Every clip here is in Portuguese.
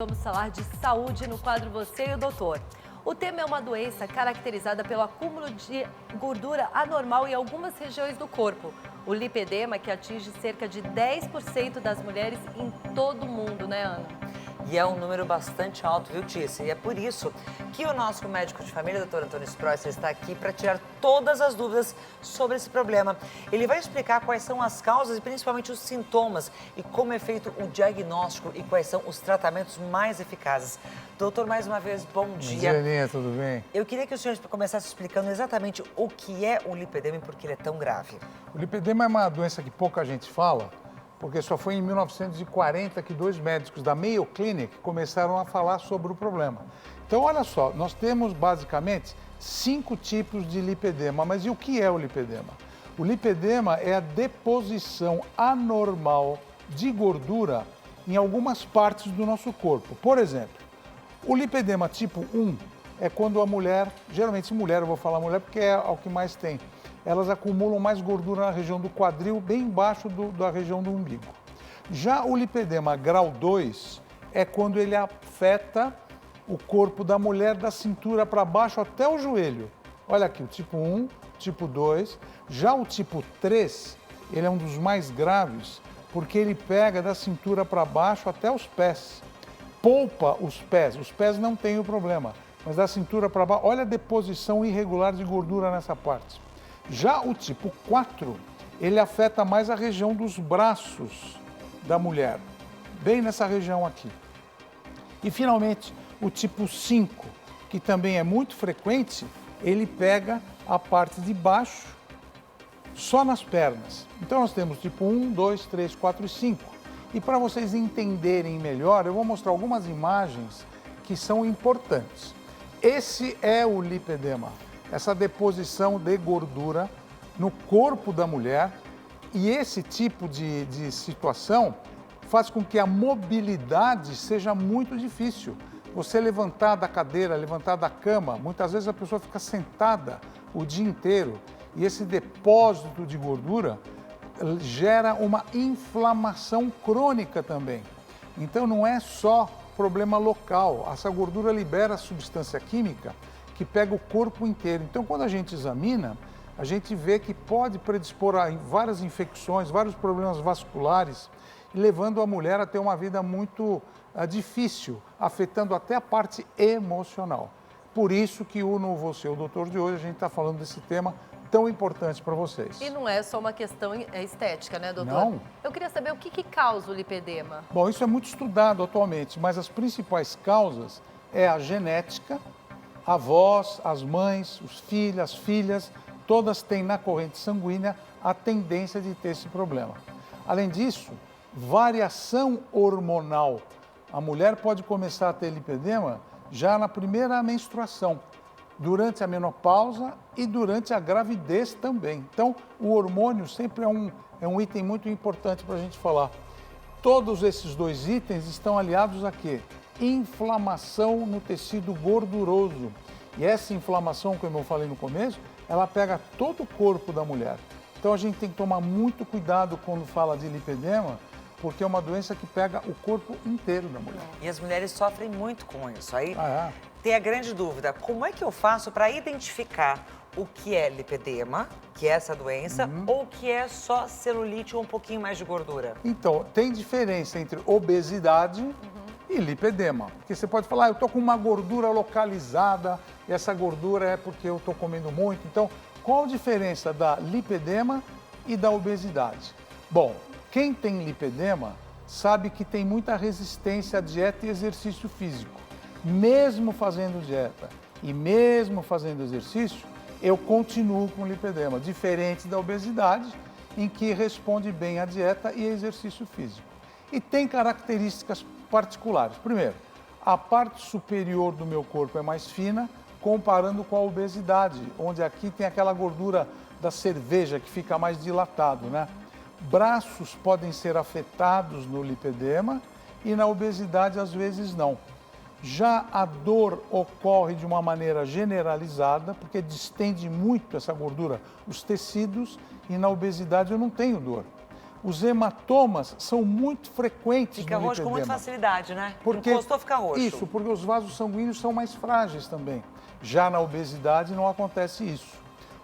Vamos falar de saúde no quadro Você e o Doutor. O tema é uma doença caracterizada pelo acúmulo de gordura anormal em algumas regiões do corpo. O lipedema, que atinge cerca de 10% das mulheres em todo o mundo, né, Ana? E é um número bastante alto, viu, Tícia? E é por isso que o nosso médico de família, Dr. Antônio Spreuster, está aqui para tirar todas as dúvidas sobre esse problema. Ele vai explicar quais são as causas e principalmente os sintomas e como é feito o diagnóstico e quais são os tratamentos mais eficazes. Doutor, mais uma vez, bom dia. Bom dia, Aninha, tudo bem? Eu queria que o senhor começasse explicando exatamente o que é o lipedema e por que ele é tão grave. O lipedema é uma doença que pouca gente fala, porque só foi em 1940 que dois médicos da Mayo Clinic começaram a falar sobre o problema. Então, olha só, nós temos basicamente 5 tipos de lipedema, mas e o que é o lipedema? O lipedema é a deposição anormal de gordura em algumas partes do nosso corpo. Por exemplo, o lipedema tipo 1 é quando a mulher, geralmente mulher, eu vou falar mulher porque é o que mais tem, elas acumulam mais gordura na região do quadril, bem embaixo da região do umbigo. Já o lipedema grau 2 é quando ele afeta o corpo da mulher da cintura para baixo até o joelho. Olha aqui, o tipo 1, tipo 2. Já o tipo 3, ele é um dos mais graves, porque ele pega da cintura para baixo até os pés. Poupa os pés não tem o problema, mas da cintura para baixo, olha a deposição irregular de gordura nessa parte. Já o tipo 4, ele afeta mais a região dos braços da mulher, bem nessa região aqui. E finalmente, o tipo 5, que também é muito frequente, ele pega a parte de baixo, só nas pernas. Então nós temos tipo 1, 2, 3, 4 e 5. E para vocês entenderem melhor, eu vou mostrar algumas imagens que são importantes. Esse é o lipedema, essa deposição de gordura no corpo da mulher, e esse tipo de situação faz com que a mobilidade seja muito difícil. Você levantar da cadeira, levantar da cama, muitas vezes a pessoa fica sentada o dia inteiro e esse depósito de gordura gera uma inflamação crônica também. Então não é só problema local, essa gordura libera substância química que pega o corpo inteiro. Então, quando a gente examina, a gente vê que pode predispor a várias infecções, vários problemas vasculares, levando a mulher a ter uma vida muito difícil, afetando até a parte emocional. Por isso que no Você, o Doutor de hoje, a gente está falando desse tema tão importante para vocês. E não é só uma questão estética, né, doutor? Não. Eu queria saber o que causa o lipedema. Bom, isso é muito estudado atualmente, mas as principais causas é a genética. Avós, as mães, os filhos, as filhas, todas têm na corrente sanguínea a tendência de ter esse problema. Além disso, variação hormonal. A mulher pode começar a ter lipedema já na primeira menstruação, durante a menopausa e durante a gravidez também. Então, o hormônio sempre é um item muito importante para a gente falar. Todos esses dois itens estão aliados a quê? Inflamação no tecido gorduroso. E essa inflamação, como eu falei no começo, ela pega todo o corpo da mulher. Então a gente tem que tomar muito cuidado quando fala de lipedema, porque é uma doença que pega o corpo inteiro da mulher. E as mulheres sofrem muito com isso. Aí é. tem a grande dúvida, como é que eu faço para identificar o que é lipedema, que é essa doença, ou que é só celulite ou um pouquinho mais de gordura? Então, tem diferença entre obesidade e lipedema. Porque você pode falar, eu estou com uma gordura localizada, e essa gordura é porque eu estou comendo muito. Então, qual a diferença da lipedema e da obesidade? Bom, quem tem lipedema sabe que tem muita resistência à dieta e exercício físico. Mesmo fazendo dieta e mesmo fazendo exercício, eu continuo com lipedema, diferente da obesidade, em que responde bem à dieta e exercício físico. E tem características particulares. Primeiro, a parte superior do meu corpo é mais fina, comparando com a obesidade, onde aqui tem aquela gordura da cerveja que fica mais dilatado, né? Braços podem ser afetados no lipedema e na obesidade às vezes não. Já a dor ocorre de uma maneira generalizada, porque distende muito essa gordura, os tecidos, e na obesidade eu não tenho dor. Os hematomas são muito frequentes Fica no roxo com muita lipedema. facilidade, né? Porque, Encostou, fica roxo. Isso, porque os vasos sanguíneos são mais frágeis também. Já na obesidade não acontece isso.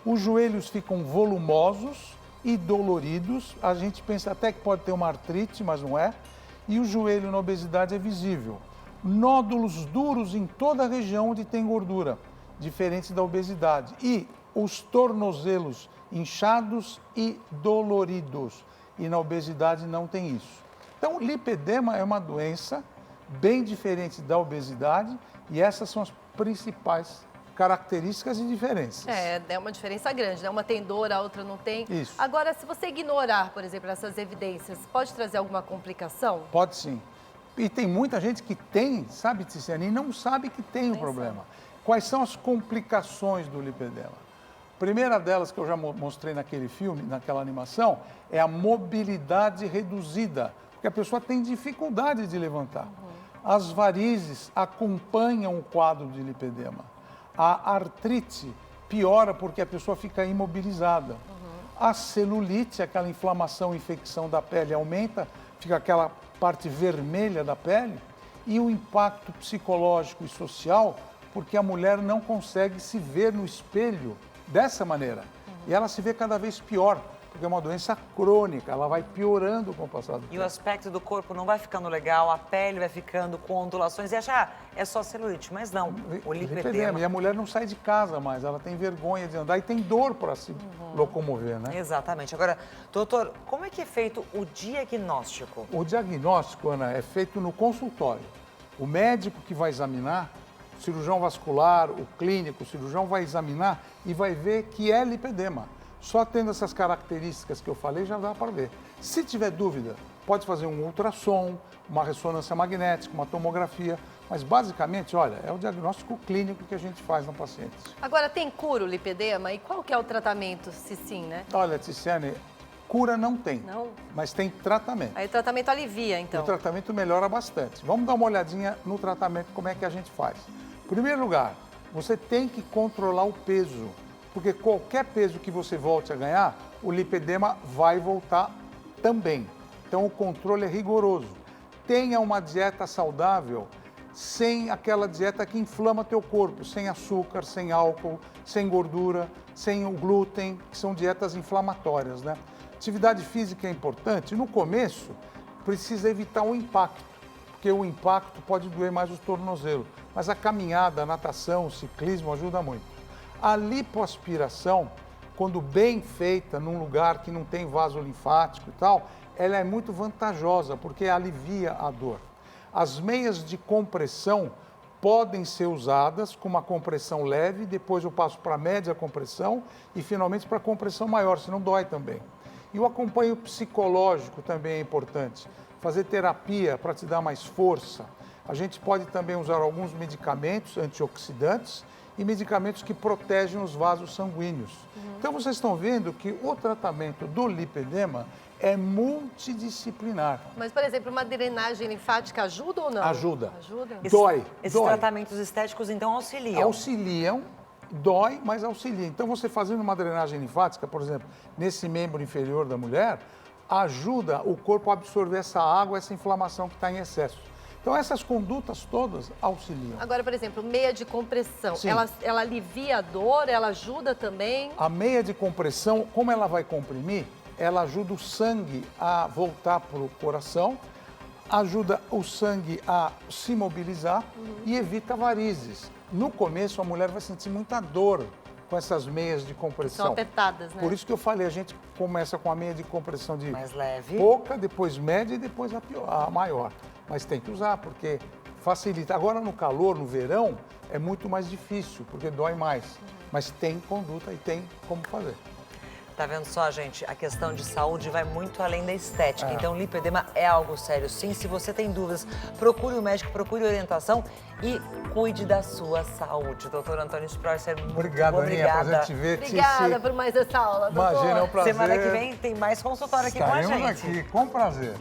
Os joelhos ficam volumosos e doloridos. A gente pensa até que pode ter uma artrite, mas não é. E o joelho na obesidade é visível. Nódulos duros em toda a região onde tem gordura, diferente da obesidade. E os tornozelos inchados e doloridos. E na obesidade não tem isso. Então, lipedema é uma doença bem diferente da obesidade e essas são as principais características e diferenças. É uma diferença grande, né? Uma tem dor, a outra não tem. Isso. Agora, se você ignorar, por exemplo, essas evidências, pode trazer alguma complicação? Pode sim. E tem muita gente que tem, sabe, Ticiane, e não sabe que tem o problema. Quais são as complicações do lipedema? A primeira delas, que eu já mostrei naquele filme, naquela animação, é a mobilidade reduzida, porque a pessoa tem dificuldade de levantar. As varizes acompanham o quadro de lipedema. A artrite piora porque a pessoa fica imobilizada. A celulite, aquela inflamação e infecção da pele aumenta, fica aquela parte vermelha da pele. E o impacto psicológico e social, porque a mulher não consegue se ver no espelho dessa maneira. E ela se vê cada vez pior, porque é uma doença crônica, ela vai piorando com o passar do tempo. E o aspecto do corpo não vai ficando legal, a pele vai ficando com ondulações e acha, é só celulite, mas não, o lipedema. E a mulher não sai de casa mais, ela tem vergonha de andar e tem dor para se locomover, né? Exatamente. Agora, doutor, como é que é feito o diagnóstico? O diagnóstico, Ana, é feito no consultório. O médico que vai examinar, o cirurgião vascular, o clínico, o cirurgião vai examinar e vai ver que é lipedema. Só tendo essas características que eu falei já dá para ver. Se tiver dúvida, pode fazer um ultrassom, uma ressonância magnética, uma tomografia, mas basicamente, olha, é o diagnóstico clínico que a gente faz no paciente. Agora, tem cura o lipedema? E qual que é o tratamento, se sim, né? Olha, Ticiane, cura não tem, Não? mas tem tratamento. Aí o tratamento alivia, então. O tratamento melhora bastante. Vamos dar uma olhadinha no tratamento, como é que a gente faz. Em primeiro lugar, você tem que controlar o peso, porque qualquer peso que você volte a ganhar, o lipedema vai voltar também. Então o controle é rigoroso. Tenha uma dieta saudável, sem aquela dieta que inflama teu corpo, sem açúcar, sem álcool, sem gordura, sem o glúten, que são dietas inflamatórias, né? Atividade física é importante. No começo, precisa evitar o impacto, porque o impacto pode doer mais os tornozelos. Mas a caminhada, a natação, o ciclismo ajuda muito. A lipoaspiração, quando bem feita num lugar que não tem vaso linfático e tal, ela é muito vantajosa, porque alivia a dor. As meias de compressão podem ser usadas com uma compressão leve, depois eu passo para média compressão e finalmente para compressão maior, senão dói também. E o acompanho psicológico também é importante. Fazer terapia para te dar mais força. A gente pode também usar alguns medicamentos antioxidantes e medicamentos que protegem os vasos sanguíneos. Então vocês estão vendo que o tratamento do lipedema é multidisciplinar. Mas, por exemplo, uma drenagem linfática ajuda ou não? Ajuda. Ajuda? Dói. Esses tratamentos estéticos, então, auxiliam. Auxiliam, dói, mas auxilia. Então você fazendo uma drenagem linfática, por exemplo, nesse membro inferior da mulher, ajuda o corpo a absorver essa água, essa inflamação que está em excesso. Então essas condutas todas auxiliam. Agora, por exemplo, meia de compressão, Sim. ela alivia a dor, ela ajuda também? A meia de compressão, como ela vai comprimir, ela ajuda o sangue a voltar para o coração, ajuda o sangue a se mobilizar e evita varizes. No começo, a mulher vai sentir muita dor com essas meias de compressão. São apertadas, né? Por isso que eu falei, a gente começa com a meia de compressão de Mais leve. pouca, depois média e depois a maior. Mas tem que usar, porque facilita. Agora, no calor, no verão, é muito mais difícil, porque dói mais. Mas tem conduta e tem como fazer. Tá vendo só, gente? A questão de saúde vai muito além da estética. Então, lipedema é algo sério, sim. Se você tem dúvidas, procure o médico, procure orientação e cuide da sua saúde. Doutor Antônio Sprosser, muito Obrigado, Aninha. Prazer te ver. Obrigada por mais essa aula, doutor. Imagina, é um prazer. Semana que vem tem mais consultório aqui com a Estaremos gente. aqui, com prazer.